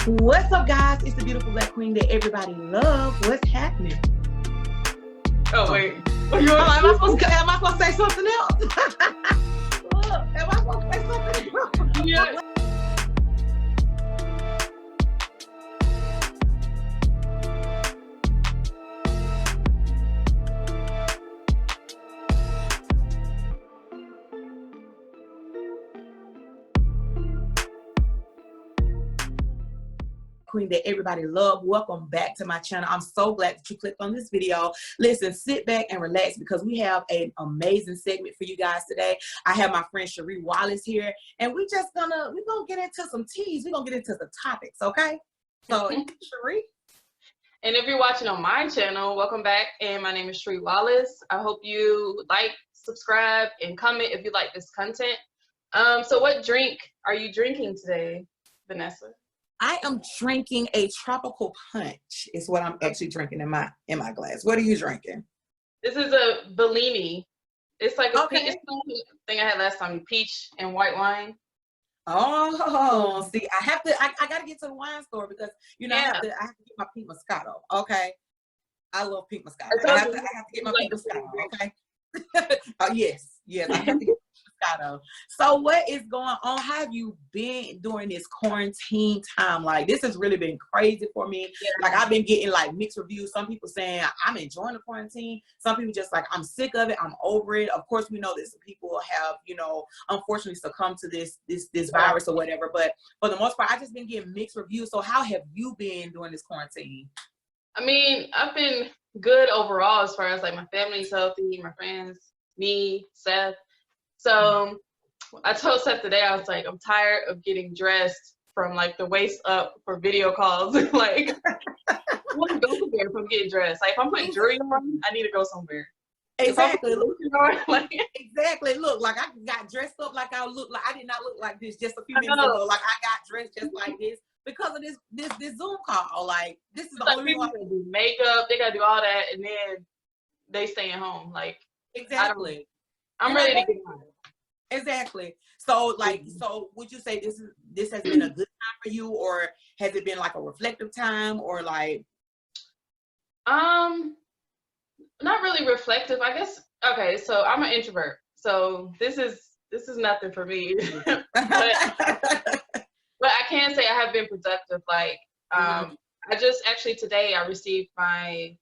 What's up, guys? It's the beautiful black queen that everybody loves. What's happening? Oh, wait. Am I supposed to say something else? Am I supposed to say something else? Yeah. Queen that everybody love. Welcome back to my channel. I'm so glad that you clicked on this video. Listen, sit back and relax because we have an amazing segment for you guys today. I have my friend Sherrie here, and we're gonna get into some teas. We're gonna get into the topics, okay? So Sherrie. And if you're watching on my channel, welcome back. And my name is Sherrie Wallace. I hope you like, subscribe, and comment if you like this content. So what drink are you drinking today, Vanessa? I am drinking a tropical punch. Is what I'm actually drinking in my glass. What are you drinking? This is a Bellini. It's like a okay. peach, it's the thing I had last time, peach and white wine. Oh, see, I gotta get to the wine store because I have to get my pink Moscato. Okay, I love pink Moscato. I have to get my pink Moscato. Okay. Yes, I have to get Moscato. So what is going on? How have you been during this quarantine time? Like, this has really been crazy for me. Yeah. Like, I've been getting like mixed reviews. Some people saying I'm enjoying the quarantine. Some people just like, I'm sick of it. I'm over it. Of course, we know that some people have, unfortunately succumbed to this virus or whatever. But for the most part, I've just been getting mixed reviews. So how have you been during this quarantine? I mean, I've been good overall as far as like my family's healthy, my friends, me, Seth. So I told Seth today, I was like, I'm tired of getting dressed from like the waist up for video calls. Like, I want to go somewhere if I'm getting dressed. Like, if I'm putting jewelry on, I need to go somewhere. Exactly. Exactly. Look, like I got dressed up like I did not look like this just a few minutes ago. Like I got dressed just like this because of this Zoom call. Like, this is the only reason people do makeup, they gotta do all that, and then they stay at home. Like, exactly. I'm ready to get home. Exactly. So like, so would you say this has been a good time for you, or has it been like a reflective time, or like? Not really reflective, I guess. Okay, so I'm an introvert, so this is nothing for me. but I can say I have been productive. Like, I just actually today I received my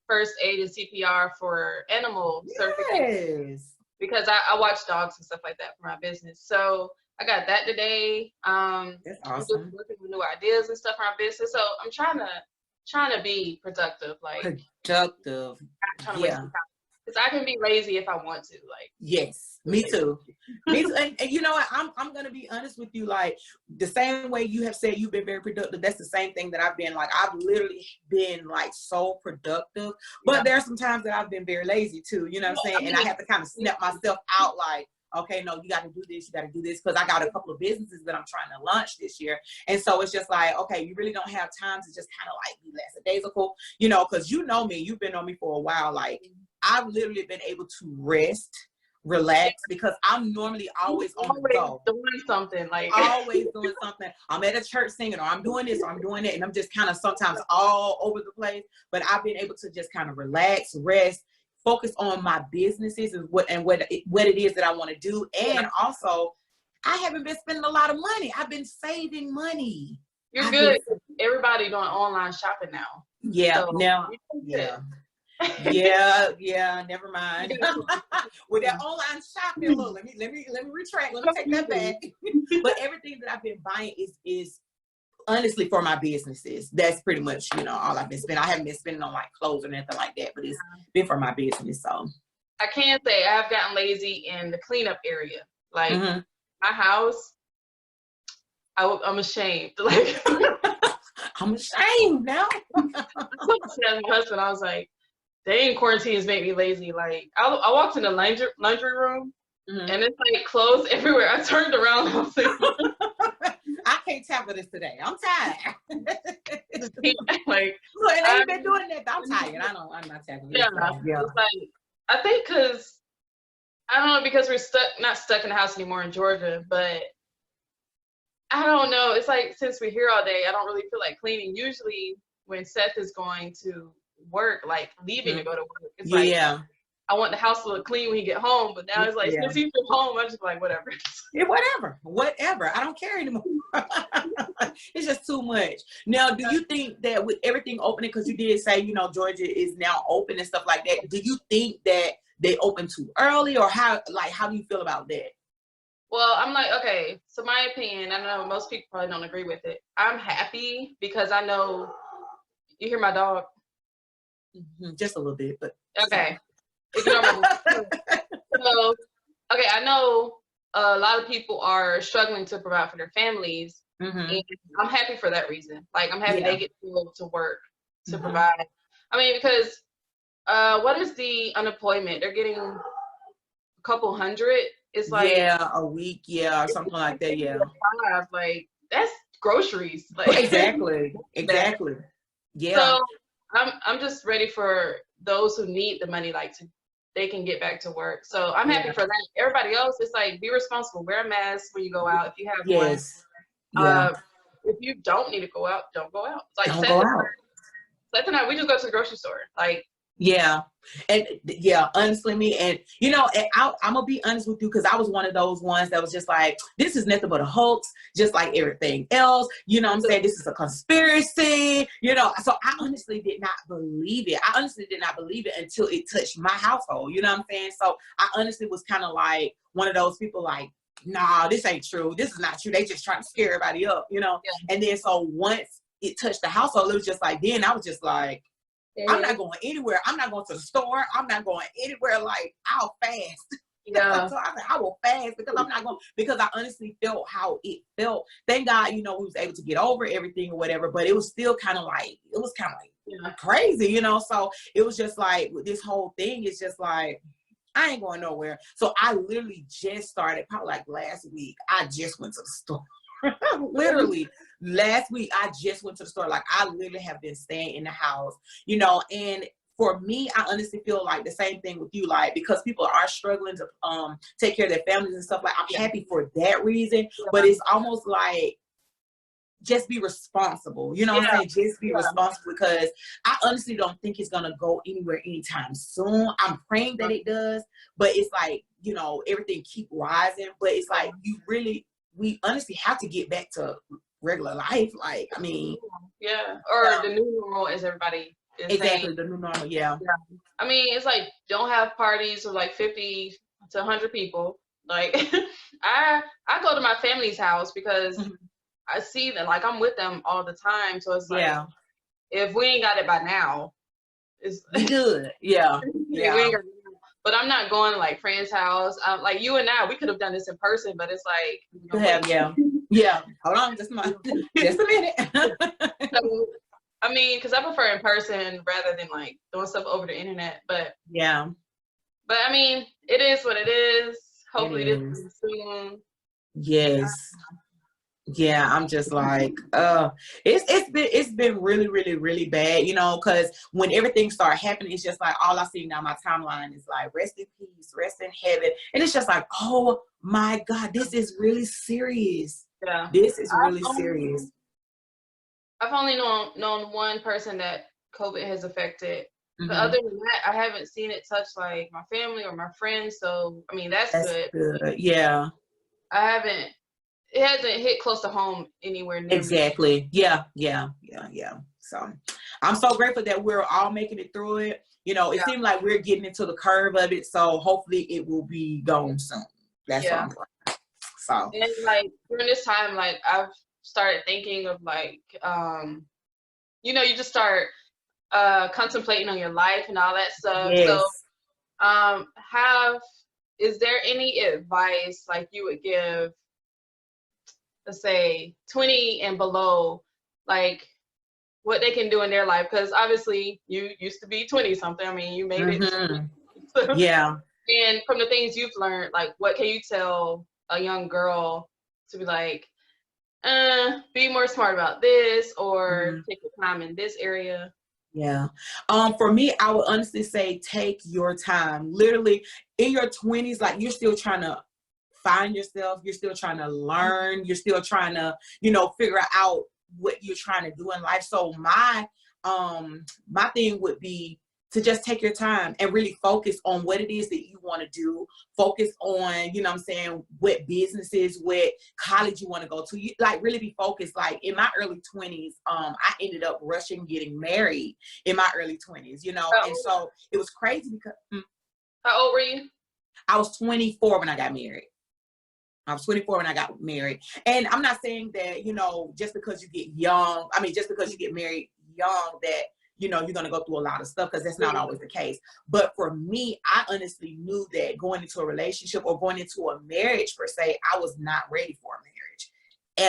first aid and CPR for animal certification because I watch dogs and stuff like that for my business. So I got that today. That's awesome. I'm just working with new ideas and stuff for my business. So I'm trying to be productive. Like, productive. Trying to waste time. Because I can be lazy if I want to. Like, yes, me too. Me too. And you know what? I'm gonna be honest with you. Like, the same way you have said you've been very productive, that's the same thing that I've been. Like, I've literally been like so productive. But there are some times that I've been very lazy too. You know what I'm saying? And I have to kind of snap myself out. Like, okay, no, you got to do this. You got to do this because I got a couple of businesses that I'm trying to launch this year. And so it's just like, okay, you really don't have time to just kind of like be lackadaisical, because you know me. You've been on me for a while. Like, I've literally been able to rest, relax, because I'm normally always on the go. Doing something, like always doing something. I'm at a church singing, or I'm doing this, or I'm doing that, and I'm just kind of sometimes all over the place. But I've been able to just kind of relax, rest, focus on my businesses and what it is that I want to do. And also, I haven't been spending a lot of money. I've been saving money. You're good. Everybody doing online shopping now. Yeah, so, now, yeah, never mind. With that online shopping, look, let me retract. Let me take that back. But everything that I've been buying is honestly for my businesses. That's pretty much, all I've been spending. I haven't been spending on like clothes or anything like that, but it's been for my business. So I can say I've gotten lazy in the cleanup area. Like, my house, I'm ashamed. Like, I'm ashamed now. I told my husband, I was like, dang, quarantine has made me lazy. Like, I walked in the laundry room and it's like clothes everywhere. I turned around and I was like, I can't tackle this today. I'm tired. Like, look, and I ain't been doing that. I'm tired. I'm not tackling this. Yeah. It's like, I think because I don't know, because we're not stuck in the house anymore in Georgia, but I don't know. It's like, since we're here all day, I don't really feel like cleaning. Usually when Seth is going to work, like leaving to go to work, it's like, I want the house to look clean when he get home. But now it's like, since he's from home, I'm just like, whatever. Yeah, whatever. I don't care anymore. It's just too much. Now, do you think that with everything opening, because you did say, you know, Georgia is now open and stuff like that, do you think that they open too early, or how do you feel about that? Well, I'm like, okay, so my opinion, I know most people probably don't agree with it. I'm happy because I know, you hear my dog? Just a little bit, but. Okay. If you don't remember. So, okay, I know a lot of people are struggling to provide for their families, and I'm happy for that reason. Like, I'm happy they get to go to work to provide. I mean, because what is the unemployment? They're getting a couple hundred. It's like, a week, or something like that. Like, that's groceries. Like, exactly. Yeah. So I'm just ready for those who need the money, like, they can get back to work. So I'm happy for that. Everybody else, it's like, be responsible. Wear a mask when you go out if you have one. If you don't need to go out, don't go out. Like, don't go out. Seth and I, we just go to the grocery store. Like, honestly, me, and you know, and I'm gonna be honest with you, because I was one of those ones that was just like, this is nothing but a hoax, just like everything else. You know what I'm saying? This is a conspiracy, you know. So I honestly did not believe it. I honestly did not believe it until it touched my household. You know what I'm saying? So I honestly was kind of like one of those people like, nah, this ain't true. This is not true. They just trying to scare everybody up, you know? And then so once it touched the household, it was just like, then I was just like, I'm not going anywhere. I'm not going to the store. I'm not going anywhere. Like, I'll fast. So I said, I will fast because I'm not going, because I honestly felt how it felt. Thank God, you know, we was able to get over everything or whatever, but it was still kind of like, crazy, you know? So it was just like, with this whole thing, it's just like, I ain't going nowhere. So I literally just started, probably like last week, I just went to the store. Literally last week I just went to the store. Like, I literally have been staying in the house, you know. And for me, I honestly feel like the same thing with you, like, because people are struggling to take care of their families and stuff. Like, I'm happy for that reason, but it's almost like, just be responsible, you know what I'm saying? Just be responsible, because I honestly don't think it's gonna go anywhere anytime soon. I'm praying that it does, but it's like, you know, everything keep rising, but it's like, we honestly have to get back to regular life. Like, I mean, or the new normal, as everybody is saying. The new normal. I mean, it's like, don't have parties of like 50 to 100 people. Like, I go to my family's house because I see them, like, I'm with them all the time. So it's like, if we ain't got it by now, it's good. But I'm not going to like friend's house. Like, you and I, we could have done this in person, but it's like, Hold on, just a minute. So, I mean, because I prefer in person rather than like doing stuff over the internet. But I mean, it is what it is. Hopefully this is soon. I'm just like, it's been really, really, really bad, you know, because when everything started happening, it's just like, all I see now, my timeline is like, rest in peace, rest in heaven. And it's just like, oh my God, this is really serious. This is really serious. I've only known one person that COVID has affected. But other than that, I haven't seen it touch like my family or my friends. So, I mean, that's good. It hasn't hit close to home anywhere near me. So I'm so grateful that we're all making it through it. You know, it seems like we're getting into the curve of it. So hopefully it will be gone soon. That's what I'm praying. So, and like during this time, like, I've started thinking of like, you know, you just start contemplating on your life and all that stuff. So is there any advice like you would give, let's say 20 and below, like what they can do in their life? Because obviously you used to be 20 something. I mean, you made it. And from the things you've learned, like, what can you tell a young girl to be like, be more smart about this, or take your time in this area? For me, I would honestly say, take your time. Literally in your 20s, like, you're still trying to find yourself. You're still trying to learn. You're still trying to, you know, figure out what you're trying to do in life. So my thing would be to just take your time and really focus on what it is that you want to do. Focus on, you know what I'm saying, what businesses, what college you want to go to. You like really be focused. Like in my early 20s, I ended up rushing getting married in my early 20s, you know, and so it was crazy because how old were you? I was 24 when I got married. I was 24 when I got married. And I'm not saying that, you know, just because you get young, I mean, just because you get married young, that, you know, you're going to go through a lot of stuff, because that's not always the case. But for me, I honestly knew that going into a relationship or going into a marriage per se, I was not ready for a marriage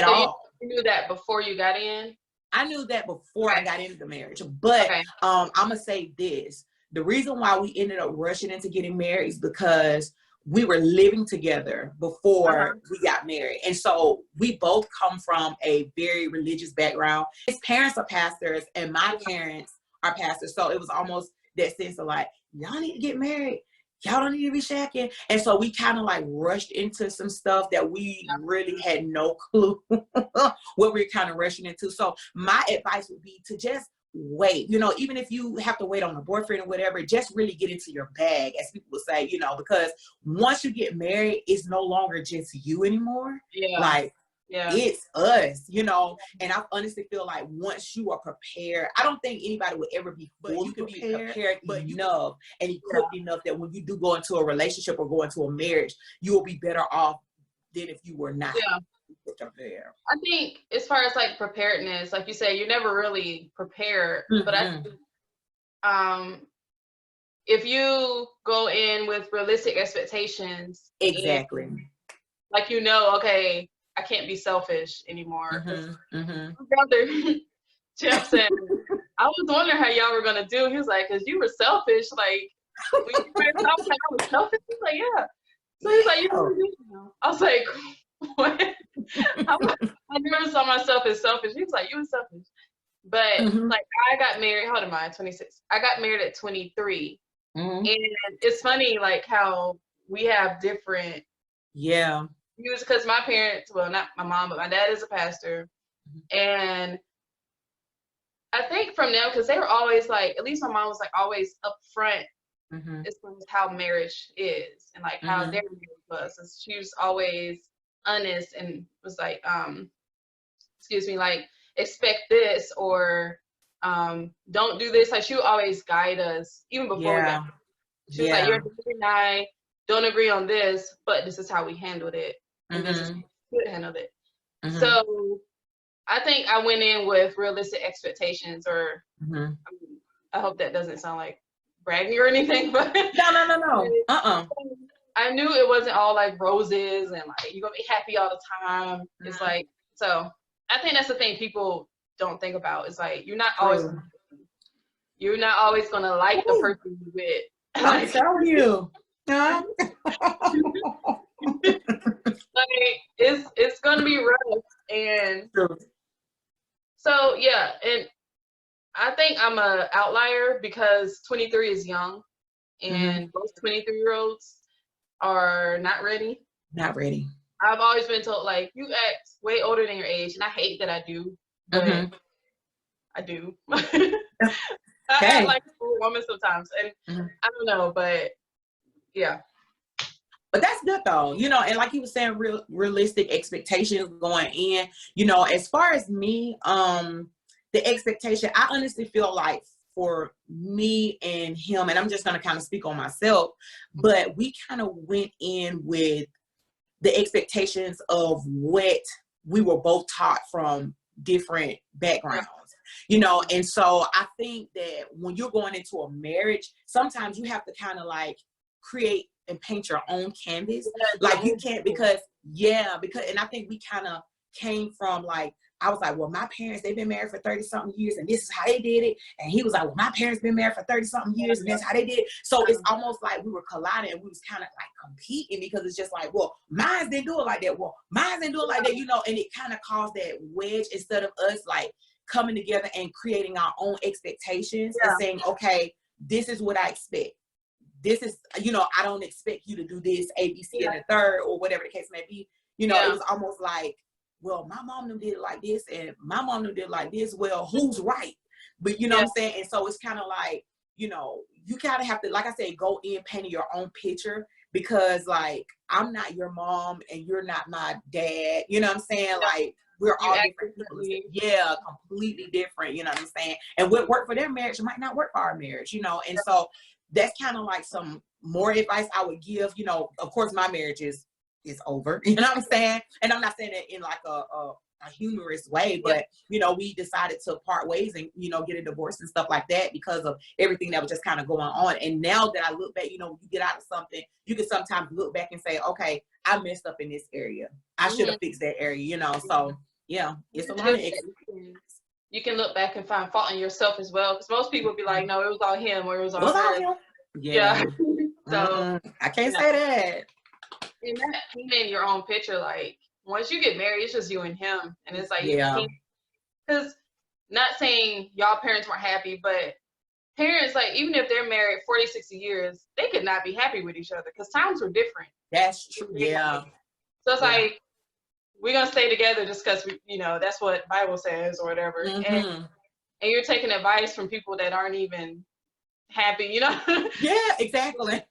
at all. You knew that before you got in? I knew that before I got into the marriage. But I'm going to say this. The reason why we ended up rushing into getting married is because we were living together before we got married. And so we both come from a very religious background. His parents are pastors and my parents are pastors. So it was almost that sense of like, y'all need to get married. Y'all don't need to be shacking. And so we kind of like rushed into some stuff that we really had no clue what we were kind of rushing into. So my advice would be to just wait, you know, even if you have to wait on a boyfriend or whatever, just really get into your bag, as people would say, you know, because once you get married, it's no longer just you anymore. Like, it's us, you know. And I honestly feel like once you are prepared, I don't think anybody would ever be fully prepared but enough and equipped enough that when you do go into a relationship or go into a marriage, you will be better off than if you were not. I think as far as like preparedness, like you say, you're never really prepared. But I think if you go in with realistic expectations, exactly, like, you know, okay, I can't be selfish anymore. My brother Jeff said, I was wondering how y'all were gonna do. He was like, because you were selfish, like when you first, I was like, I was selfish. He's like, yeah. So he's like, I was like, what? I never saw myself as selfish. He was like, you were selfish. But like, I got married, how old am I? 26. I got married at 23. And it's funny, like, how we have different views, because my parents, well, not my mom, but my dad is a pastor. And I think from them, because they were always like, at least my mom was like always upfront as far as how marriage is and like how their marriage was. So she was always honest and was like, like, expect this, or don't do this. Like, she would always guide us even before we got. She was like, you're and I don't agree on this, but this is how we handled it, and this is how we could handle it. So I think I went in with realistic expectations, or I hope that doesn't sound like bragging or anything, but no. I knew it wasn't all like roses and like you're gonna be happy all the time. It's like, so I think that's the thing people don't think about. It's like you're not always gonna like the person you with. I'm telling you. Like, it's gonna be rough. And so yeah, and I think I'm a outlier because 23 is young, and most 23-year-olds are not ready. Not ready. I've always been told, like, you act way older than your age, and I hate that I do, but I do. I act like a woman sometimes, and I don't know, but yeah. But that's good though, you know, and like you were saying, realistic expectations going in, you know, as far as me, the expectation, I honestly feel like for me and him, and I'm just going to kind of speak on myself, but we kind of went in with the expectations of what we were both taught from different backgrounds, you know, and so I think that when you're going into a marriage, sometimes you have to kind of like create and paint your own canvas. Like you can't, because and I think we kind of came from like, I was like, well, my parents, they've been married for 30 something years and this is how they did it. And he was like, well, my parents been married for 30 something years and that's how they did it. So it's almost like we were colliding and we was kind of like competing, because it's just like, well, mine didn't do it like that. Well, mine didn't do it like that, you know, and it kind of caused that wedge instead of us like coming together and creating our own expectations and saying, okay, this is what I expect. this is, you know, I don't expect you to do this, A, B, C, and the third, or whatever the case may be. You know, it was almost like, well, my mom did it like this, and my mom did it like this. Well, who's right? But you know what I'm saying? And so it's kind of like, you know, you kind of have to, like I said, go in painting your own picture, because like, I'm not your mom and you're not my dad. You know what I'm saying? Like, we're all different people. Yeah, completely different. You know what I'm saying? And what worked for their marriage might not work for our marriage, you know? And so that's kind of like some more advice I would give. You know, of course, my marriage is over. You know what I'm saying? And I'm not saying it in like a humorous way, but you know, we decided to part ways and, you know, get a divorce and stuff like that because of everything that was just kind of going on. And now that I look back, you know, you get out of something, you can sometimes look back and say, okay, I messed up in this area. I should have fixed that area, you know? So yeah, it's a learning experience. You can look back and find fault in yourself as well, because most people be like, no, it was all him, or it was all her. Him. Yeah. So I can't say that. And that painting your own picture, like once you get married, it's just you and him, and it's like, because not saying y'all parents weren't happy, but parents, like, even if they're married 40, 60 years, they could not be happy with each other because times were different. That's true. Yeah. So it's like, we're gonna stay together just because we, you know, that's what Bible says or whatever. And you're taking advice from people that aren't even happy, you know? Yeah, exactly.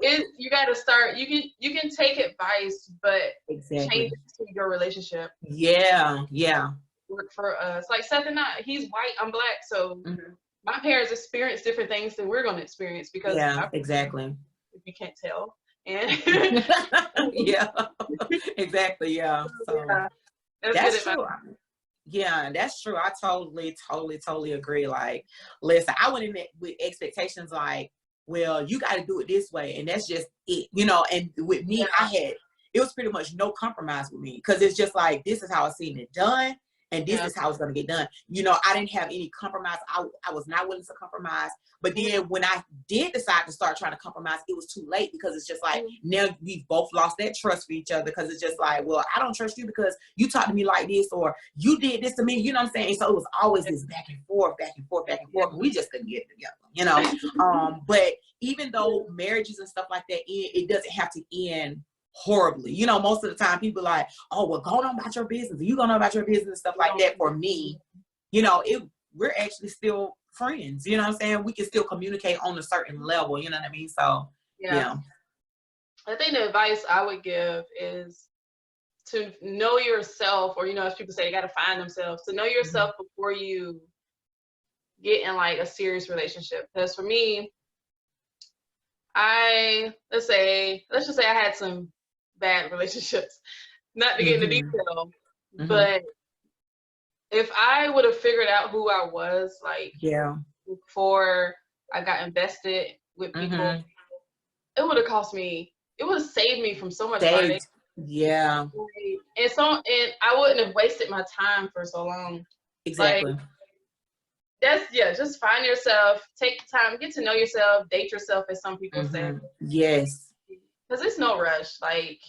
You got to start. You can take advice, but change it to your relationship. Yeah. Work for us. Like Seth and I, he's white, I'm black, so my parents experience different things than we're going to experience because exactly. If you can't tell, and yeah, exactly. Yeah. So that's true. Yeah, that's true. I totally agree. Like, listen, I went in it with expectations like, well, you got to do it this way, and that's just it, you know. And with me, it was pretty much no compromise with me, because it's just like, this is how I seen it done, and this is how it's going to get done. You know, I didn't have any compromise. I was not willing to compromise. But then when I did decide to start trying to compromise, it was too late, because it's just like, now we've both lost that trust for each other, because it's just like, well, I don't trust you because you talked to me like this, or you did this to me, you know what I'm saying? And so it was always this back and forth. We just couldn't get it together, you know? But even though marriages and stuff like that, it doesn't have to end horribly. You know, most of the time people are like, oh, well, go on about your business. You go on about your business and stuff like that. For me, you know, we're actually still friends. You know what I'm saying? We can still communicate on a certain level. You know what I mean? So, yeah. I think the advice I would give is to know yourself, or, you know, as people say, they got to find themselves, to know yourself before you get in like a serious relationship. Because for me, let's just say I had some bad relationships, not to get into detail, but if I would have figured out who I was, like, before I got invested with people, it would have saved me from so much heartache. Yeah. And I wouldn't have wasted my time for so long. Exactly. Like, just find yourself, take the time, get to know yourself, date yourself, as some people say. Yes. Because it's no rush. Like,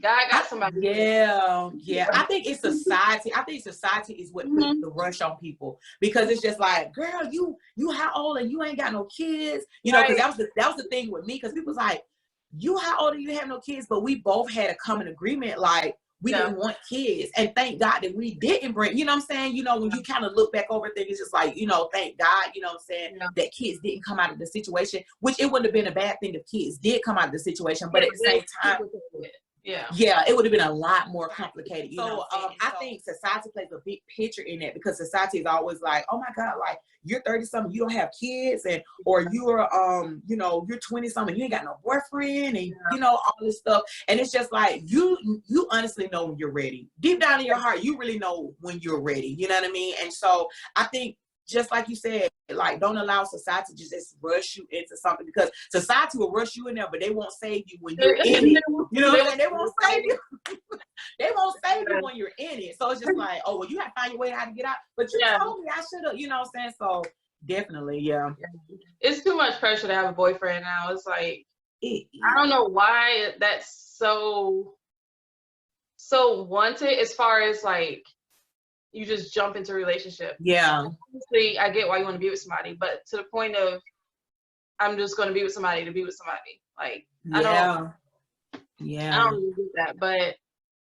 God got somebody. Yeah. I think it's society. I think society is what puts the rush on people, because it's just like, girl, you how old and you ain't got no kids? You know, because that was the thing with me, because people was like, you how old and you have no kids? But we both had a common agreement, like, we didn't want kids. And thank God that we didn't bring, you know what I'm saying? You know, when you kind of look back over things, it's just like, you know, thank God, you know what I'm saying, that kids didn't come out of the situation, which it wouldn't have been a bad thing if kids did come out of the situation. But at the same time, it would have been a lot more complicated. You know, I think society plays a big picture in that, because society is always like, oh my God, like, you're 30-something, you don't have kids, and or you're you know, you're 20-something, you ain't got no boyfriend, and you know, all this stuff. And it's just like, you honestly know when you're ready. Deep down in your heart, you really know when you're ready. You know what I mean? And so I think, just like you said, like, don't allow society to just rush you into something, because society will rush you in there, but they won't save you when you're in it. You know what I'm saying? They won't save you. They won't save you when you're in it. So it's just like, oh, well, you have to find your way how to get out. But you told me I should have, you know what I'm saying? So definitely, It's too much pressure to have a boyfriend now. It's like, I don't know why that's so wanted, as far as like, you just jump into a relationship. Yeah. Obviously, I get why you want to be with somebody, but to the point of, I'm just going to be with somebody to be with somebody. Like, Yeah. I don't really get that. But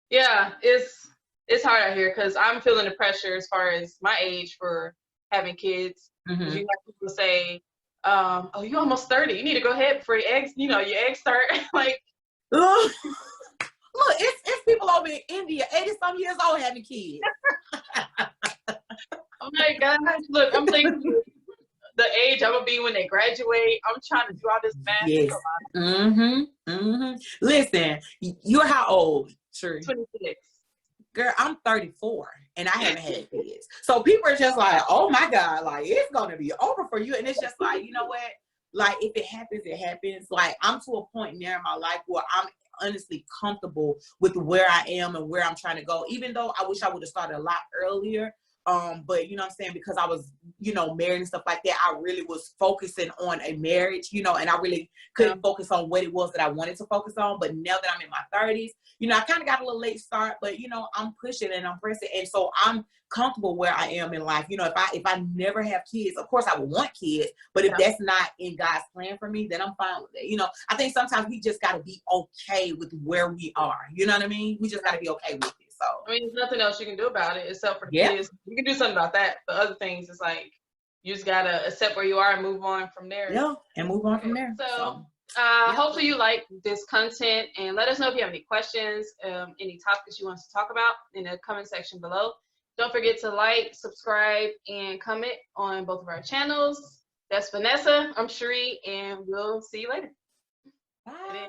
yeah, it's hard out here because I'm feeling the pressure as far as my age for having kids. Because you have people say, oh, you're almost 30. You need to go ahead before your eggs start. Like, look, it's people over in India, 80-some years old, having kids. Oh my gosh, look, I'm thinking the age I'm gonna be when they graduate. I'm trying to do all this math. Yes. Listen, you're how old, Sherrie? 26. Girl, I'm 34 and I haven't had kids. So people are just like, oh my God, like it's gonna be over for you. And it's just like, you know what? Like if it happens, it happens. Like I'm to a point now in my life where I'm honestly comfortable with where I am and where I'm trying to go, even though I wish I would have started a lot earlier. But you know what I'm saying, because I was, you know, married and stuff like that, I really was focusing on a marriage, you know, and I really couldn't focus on what it was that I wanted to focus on. But now that I'm in my 30s, you know, I kind of got a little late start, but you know, I'm pushing and I'm pressing, and so I'm comfortable where I am in life. You know, if I never have kids, of course I would want kids, but if that's not in God's plan for me, then I'm fine with it. You know, I think sometimes we just got to be okay with where we are. You know what I mean? We just got to be okay with it. So I mean, there's nothing else you can do about it except for the kids. You can do something about that, but other things, it's like you just gotta accept where you are and move on from there. Yeah, and move on from there. So hopefully you like this content, and let us know if you have any questions, any topics you want us to talk about in the comment section below. Don't forget to like, subscribe, and comment on both of our channels. That's Vanessa, I'm Sherrie, and we'll see you later. Bye.